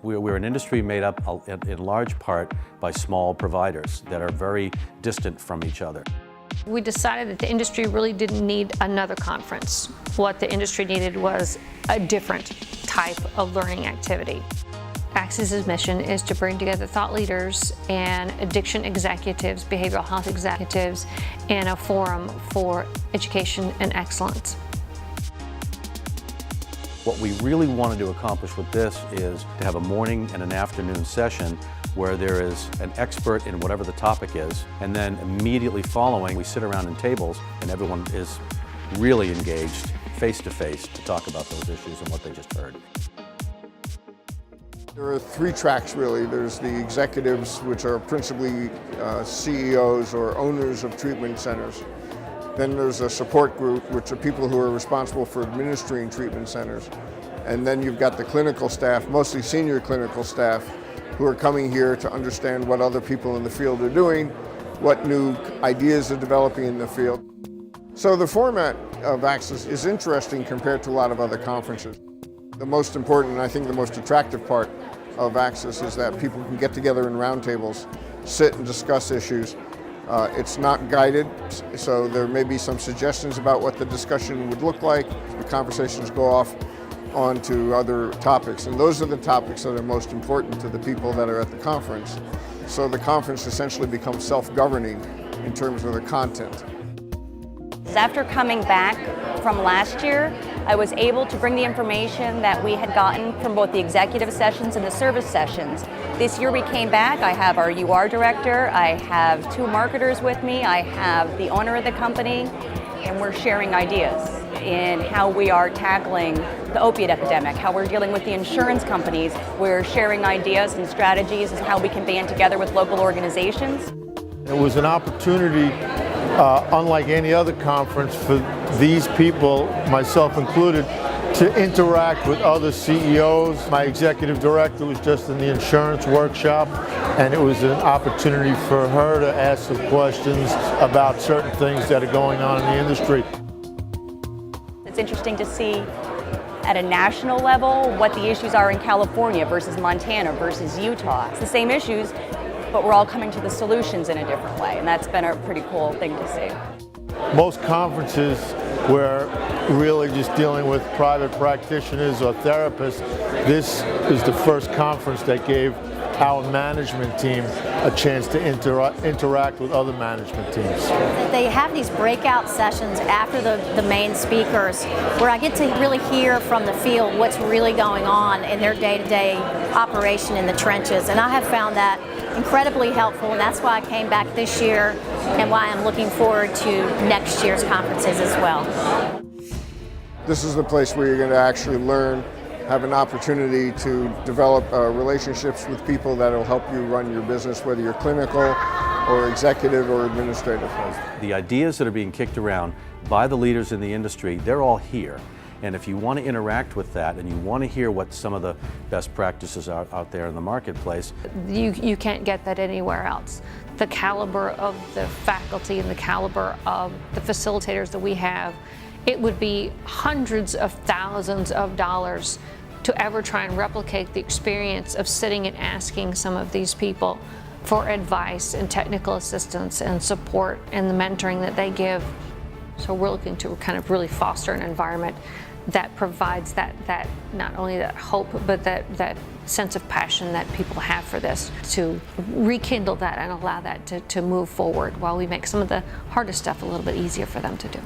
We're an industry made up in large part by small providers that are very distant from each other. We decided that the industry really didn't need another conference. What the industry needed was a different type of learning activity. Access's mission is to bring together thought leaders and addiction executives, behavioral health executives, in a forum for education and excellence. What we really wanted to accomplish with this is to have a morning and an afternoon session where there is an expert in whatever the topic is, and then immediately following, we sit around in tables and everyone is really engaged face-to-face to talk about those issues and what they just heard. There are three tracks really. There's the executives, which are principally CEOs or owners of treatment centers. Then there's a support group, which are people who are responsible for administering treatment centers. And then you've got the clinical staff, mostly senior clinical staff, who are coming here to understand what other people in the field are doing, what new ideas are developing in the field. So the format of Access is interesting compared to a lot of other conferences. The most important, and I think the most attractive part of Access is that people can get together in roundtables, sit and discuss issues. It's not guided, so there may be some suggestions about what the discussion would look like. The conversations go off onto other topics, and those are the topics that are most important to the people that are at the conference. So the conference essentially becomes self-governing in terms of the content. After coming back from last year, I was able to bring the information that we had gotten from both the executive sessions and the service sessions. This year we came back, I have our UR director, I have two marketers with me, I have the owner of the company, and we're sharing ideas in how we are tackling the opiate epidemic, how we're dealing with the insurance companies. We're sharing ideas and strategies and how we can band together with local organizations. It was an opportunity unlike any other conference for these people, myself included, to interact with other CEOs. My executive director was just in the insurance workshop, and it was an opportunity for her to ask some questions about certain things that are going on in the industry. It's interesting to see at a national level what the issues are in California versus Montana versus Utah. It's the same issues, but we're all coming to the solutions in a different way, and that's been a pretty cool thing to see. Most conferences we're really just dealing with private practitioners or therapists. This is the first conference that gave our management team a chance to interact with other management teams. They have these breakout sessions after the main speakers where I get to really hear from the field what's really going on in their day-to-day operation in the trenches, and I have found that incredibly helpful, and that's why I came back this year and why I'm looking forward to next year's conferences as well. This is the place where you're going to actually learn, have an opportunity to develop relationships with people that will help you run your business, whether you're clinical or executive or administrative. The ideas that are being kicked around by the leaders in the industry, they're all here. And if you want to interact with that and you want to hear what some of the best practices are out there in the marketplace, you can't get that anywhere else. The caliber of the faculty and the caliber of the facilitators that we have, it would be hundreds of thousands of dollars to ever try and replicate the experience of sitting and asking some of these people for advice and technical assistance and support and the mentoring that they give. So we're looking to kind of really foster an environment that provides that not only that hope, but that sense of passion that people have for this, to rekindle that and allow that to move forward while we make some of the hardest stuff a little bit easier for them to do.